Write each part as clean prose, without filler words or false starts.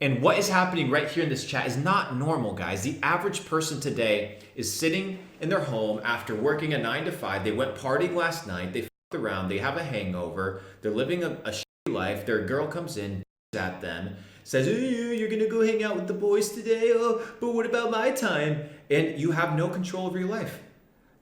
And what is happening right here in this chat is not normal, guys. The average person today is sitting in their home after working a 9 to 5. They went partying last night. They fucked around. They have a hangover. They're living a shitty life. Their girl comes in at them, says, "Oh, you're going to go hang out with the boys today. Oh, but what about my time?" And you have no control over your life.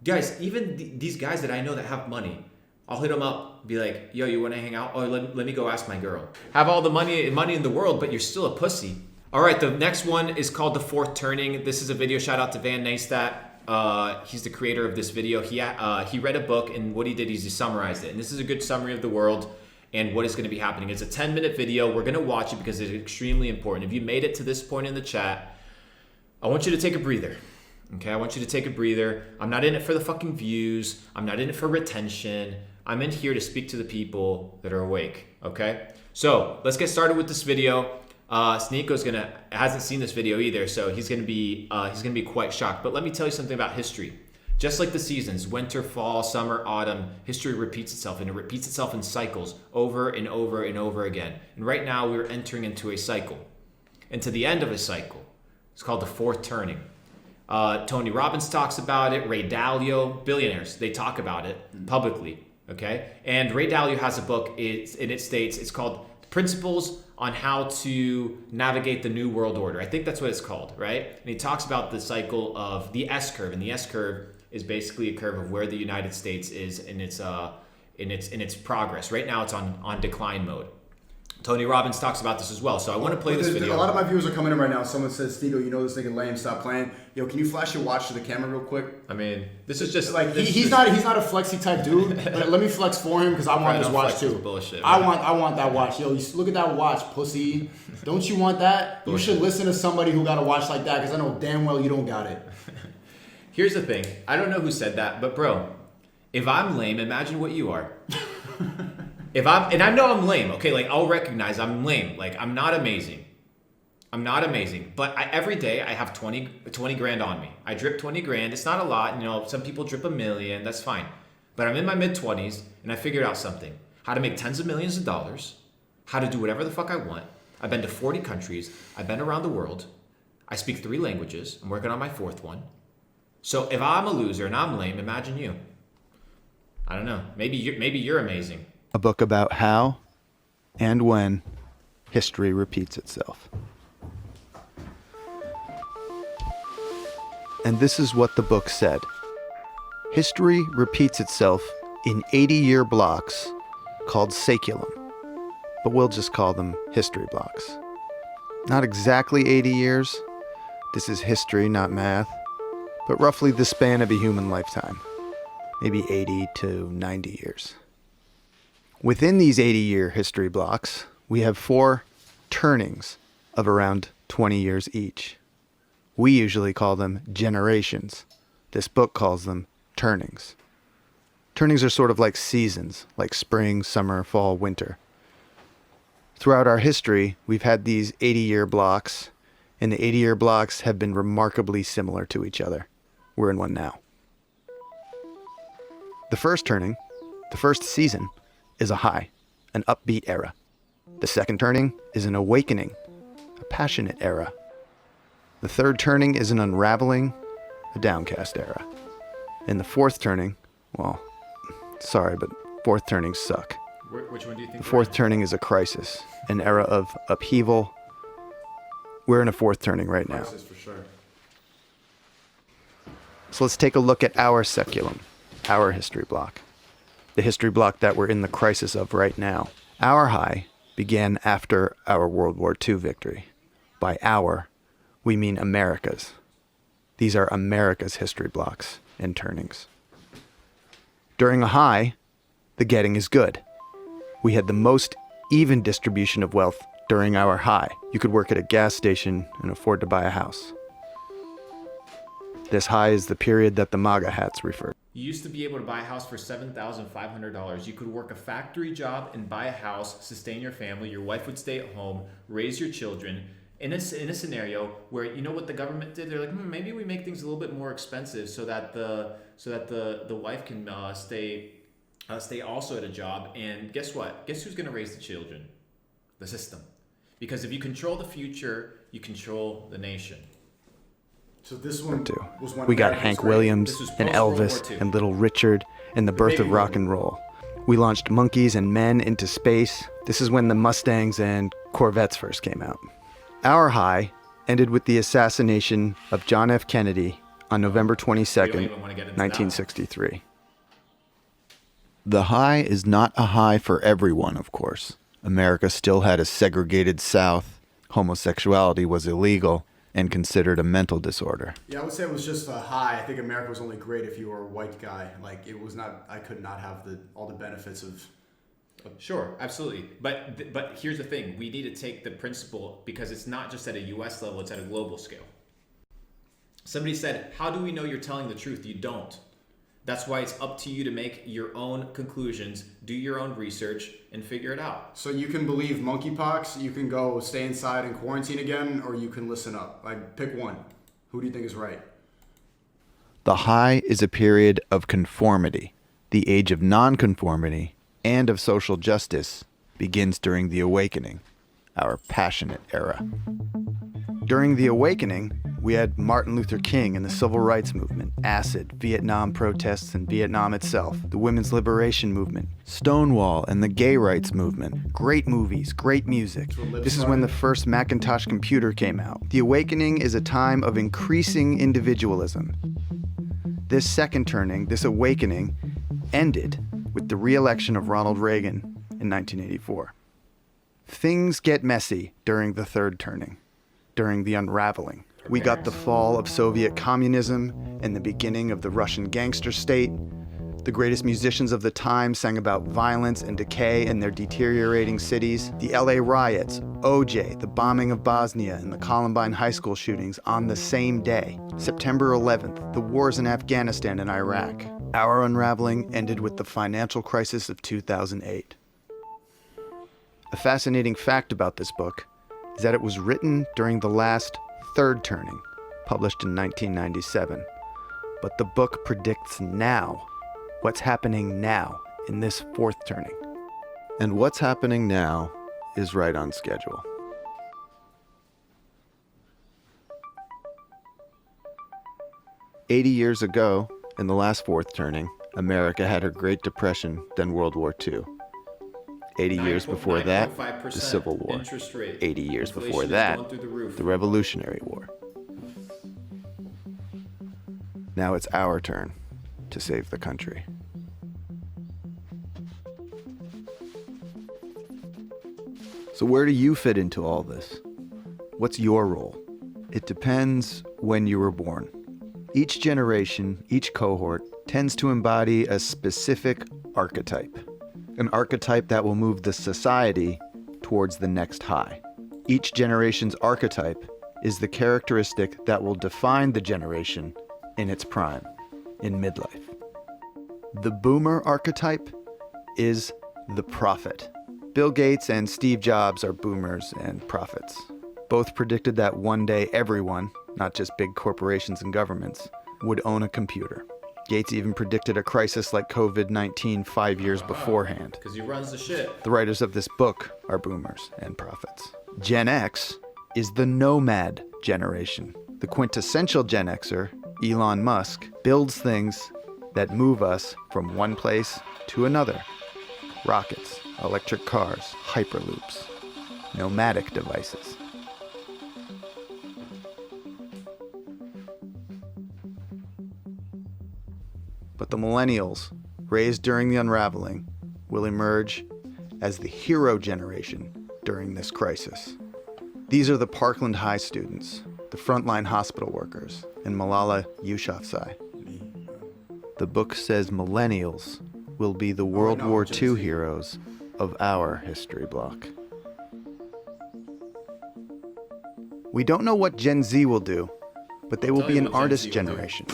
Guys, even these guys that I know that have money, I'll hit them up, be like, "Yo, you want to hang out? Oh, let me go ask my girl." Have all the money in the world, but you're still a pussy. All right, the next one is called The Fourth Turning. This is a video, shout out to Van Neistat. He's the creator of this video. He read a book, and what he did is he summarized it. And this is a good summary of the world and what is going to be happening. It's a 10-minute video. We're going to watch it because it's extremely important. If you made it to this point in the chat, I want you to take a breather. Okay, I want you to take a breather. I'm not in it for the fucking views. I'm not in it for retention. I'm in here to speak to the people that are awake, okay? So let's get started with this video. Sneako hasn't seen this video either, so he's gonna be quite shocked. But let me tell you something about history. Just like the seasons, winter, fall, summer, autumn, history repeats itself, and it repeats itself in cycles over and over and over again. And right now we're entering into a cycle, into the end of a cycle. It's called the fourth turning. Tony Robbins talks about it. Ray Dalio, billionaires, they talk about it publicly. Okay, and Ray Dalio has a book. It states it's called Principles on How to Navigate the New World Order. I think that's what it's called, right? And he talks about the cycle of the S curve, and the S curve is basically a curve of where the United States is in its progress. Right now, it's on decline mode. Tony Robbins talks about this as well. So I want to play this video. A lot of my viewers are coming in right now. Someone says, "Sneako, you know this nigga lame. Stop playing." Yo, can you flash your watch to the camera real quick? I mean, this is just like he's not a flexy type dude. But let me flex for him because I want this watch too. Bullshit, I want that watch. Yo, you look at that watch, pussy. Don't you want that? Bullshit. You should listen to somebody who got a watch like that because I know damn well you don't got it. Here's the thing. I don't know who said that, but bro, if I'm lame, imagine what you are. And I know I'm lame, okay? Like, I'll recognize I'm lame. Like, I'm not amazing. But every day I have 20 grand on me. I drip 20 grand. It's not a lot. You know, some people drip $1 million. That's fine. But I'm in my mid-20s, and I figured out something. How to make tens of millions of dollars. How to do whatever the fuck I want. I've been to 40 countries. I've been around the world. I speak 3 languages. I'm working on my 4th one. So if I'm a loser and I'm lame, imagine you. I don't know. Maybe you're amazing. A book about how and when history repeats itself. And this is what the book said. History repeats itself in 80-year blocks called saeculum, but we'll just call them history blocks. Not exactly 80 years. This is history, not math, but roughly the span of a human lifetime, maybe 80 to 90 years. Within these 80-year history blocks, we have 4 turnings of around 20 years each. We usually call them generations. This book calls them turnings. Turnings are sort of like seasons, like spring, summer, fall, winter. Throughout our history, we've had these 80-year blocks, and the 80-year blocks have been remarkably similar to each other. We're in one now. The first turning, the first season, is a high, an upbeat era. The second turning is an awakening, a passionate era. The third turning is an unraveling, a downcast era. And the fourth turning, well, sorry, but fourth turnings suck. Which one do you think? The fourth turning is a crisis, an era of upheaval. We're in a fourth turning right now. Crisis for sure. So let's take a look at our saeculum, our history block. The history block that we're in the crisis of right now. Our high began after our World War II victory. By our, we mean America's. These are America's history blocks and turnings. During a high, the getting is good. We had the most even distribution of wealth during our high. You could work at a gas station and afford to buy a house. This high is the period that the MAGA hats refer to. You used to be able to buy a house for $7,500. You could work a factory job and buy a house, sustain your family. Your wife would stay at home, raise your children. In a scenario where, you know what the government did? They're like, maybe we make things a little bit more expensive so that the wife can stay also at a job. And guess what? Guess who's going to raise the children? The system. Because if you control the future, you control the nation. So this one Too. was when We got America Hank was great. Williams This was and post-World War Elvis II. and Little Richard and the birth of baby rock boom. and roll. We launched monkeys and men into space. This is when the Mustangs and Corvettes first came out. Our high ended with the assassination of John F. Kennedy on November We don't 22nd, even want to get into that one. 1963. The high is not a high for everyone, of course. America still had a segregated South. Homosexuality was illegal and considered a mental disorder. Yeah, I would say it was just a high. I think America was only great if you were a white guy. Like, it was not, I could not have all the benefits of. Sure, absolutely. But here's the thing. We need to take the principle, because it's not just at a U.S. level, it's at a global scale. Somebody said, how do we know you're telling the truth? You don't. That's why it's up to you to make your own conclusions, do your own research, and figure it out. So you can believe monkeypox, you can go stay inside and quarantine again, or you can listen up. Like, pick one. Who do you think is right? The high is a period of conformity. The age of nonconformity and of social justice begins during the Awakening, our passionate era. During the Awakening, we had Martin Luther King and the Civil Rights Movement, acid, Vietnam protests and Vietnam itself, the women's liberation movement, Stonewall and the gay rights movement. great movies, great music. This is when the first Macintosh computer came out. The Awakening is a time of increasing individualism. This second turning, this awakening, ended with the re-election of Ronald Reagan in 1984. Things get messy during the third turning, during the unraveling. We got the fall of Soviet communism and the beginning of the Russian gangster state. The greatest musicians of the time sang about violence and decay in their deteriorating cities. The LA riots, OJ, the bombing of Bosnia, and the Columbine high school shootings on the same day. September 11th, the wars in Afghanistan and Iraq. Our unraveling ended with the financial crisis of 2008. A fascinating fact about this book is that it was written during the last third turning, published in 1997. But the book predicts now, what's happening now in this fourth turning. And what's happening now is right on schedule. "80 years ago, in the last fourth turning, America had her Great Depression, then World War II. 80 years before that, the 9.5% Civil War. interest rate. 80 years Inflation before is that, going through the roof. the Revolutionary War. Now it's our turn to save the country." So where do you fit into all this? What's your role? It depends when you were born. Each generation, each cohort, tends to embody a specific archetype. An archetype that will move the society towards the next high. Each generation's archetype is the characteristic that will define the generation in its prime, in midlife. The boomer archetype is the prophet. Bill Gates and Steve Jobs are boomers and prophets. Both predicted that one day everyone, not just big corporations and governments, would own a computer. Gates even predicted a crisis like COVID-19 5 years beforehand. Because he runs the shit. The writers of this book are boomers and prophets. Gen X is the nomad generation. The quintessential Gen Xer, Elon Musk, builds things that move us from one place to another. Rockets, electric cars, hyperloops, nomadic devices. But the millennials, raised during the unraveling, will emerge as the hero generation during this crisis. These are the Parkland High students, the frontline hospital workers, and Malala Yousafzai. The book says millennials will be the World no, War Gen II Z. heroes of our history block. We don't know what Gen Z will do, but they will tell be you an what Gen artist Z will do. generation.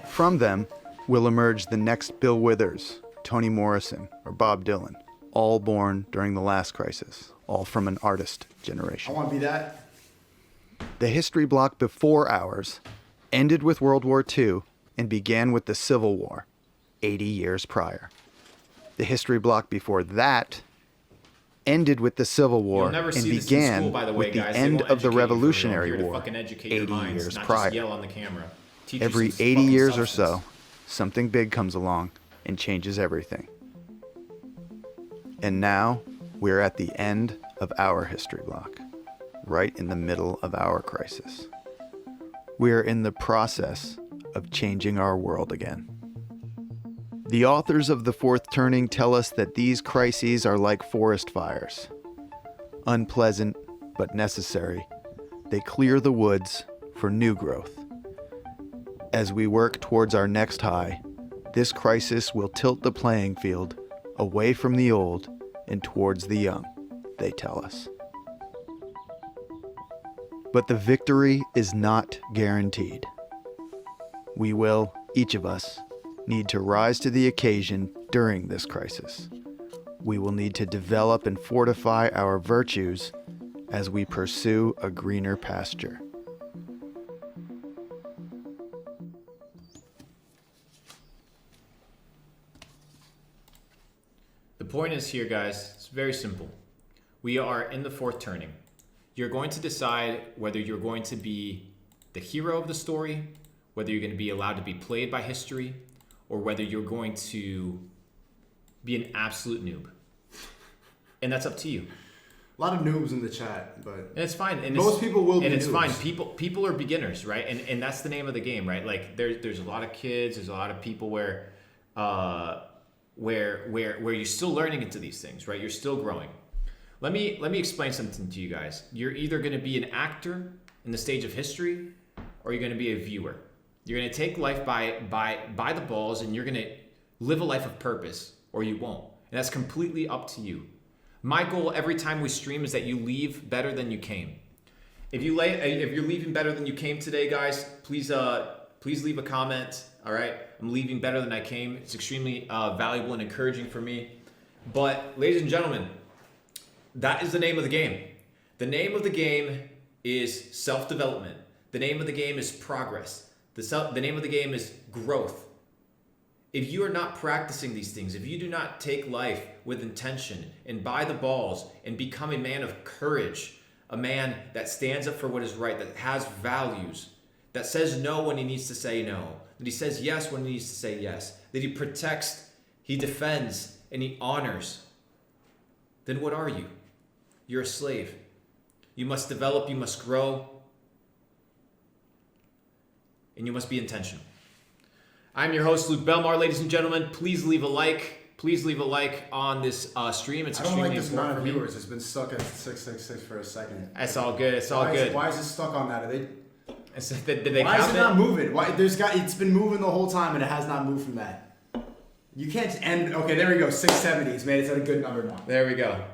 From them will emerge the next Bill Withers, Toni Morrison, or Bob Dylan, all born during the last crisis, all from an artist I generation. want to be that. The history block before ours ended with World War II and began with the Civil War, 80 years prior. The history block before that ended with the Civil War You'll never and see this in began school, by the way, with the guys. They end won't of the educate you for real. I'm Revolutionary here to War fucking educate your 80 minds, years not prior. just yell on the camera. Teach you Every some 80 fucking years or substance. so, something big comes along and changes everything. And now, we're at the end of our history block, right in the middle of our crisis. We're in the process of changing our world again. The authors of The Fourth Turning tell us that these crises are like forest fires. Unpleasant, but necessary, they clear the woods for new growth. As we work towards our next high, this crisis will tilt the playing field away from the old and towards the young, they tell us. But the victory is not guaranteed. We will, each of us, need to rise to the occasion during this crisis. We will need to develop and fortify our virtues as we pursue a greener pasture. The point is here, guys, it's very simple. We are in the fourth turning. You're going to decide whether you're going to be the hero of the story, whether you're going to be allowed to be played by history, or whether you're going to be an absolute noob. And that's up to you. A lot of noobs in the chat, but And it's fine. And most people will be and it's noobs. fine. People are beginners, right? And that's the name of the game, right? Like there's a lot of kids, there's a lot of people where you're still learning into these things, right? You're still growing. Let me explain something to you guys. You're either going to be an actor in the stage of history, or you're going to be a viewer. You're going to take life by the balls, and you're going to live a life of purpose, or you won't. And that's completely up to you. My goal every time we stream is that you leave better than you came. If you're leaving better than you came today, guys, please leave a comment. All right, I'm leaving better than I came. It's extremely valuable and encouraging for me. But ladies and gentlemen, that is the name of the game. The name of the game is self-development. The name of the game is progress. The name of the game is growth. If you are not practicing these things, if you do not take life with intention and by the balls and become a man of courage, a man that stands up for what is right, that has values, that says no when he needs to say no, that he says yes when he needs to say yes, that he protects, he defends, and he honors, then what are you? You're a slave. You must develop, you must grow, and you must be intentional. I'm your host, Luke Belmar. Ladies and gentlemen, please leave a like. Please leave a like on this stream. It's I don't extremely like this amount important of for me. viewers. It's been stuck at 666 for a second. It's all good. It's all good. Why is it stuck on that? Did they Why is count it not moving? Why it's been moving the whole time and it has not moved from that. You can't end. Okay, there we go. 670s, man. It's at a good number now. There we go.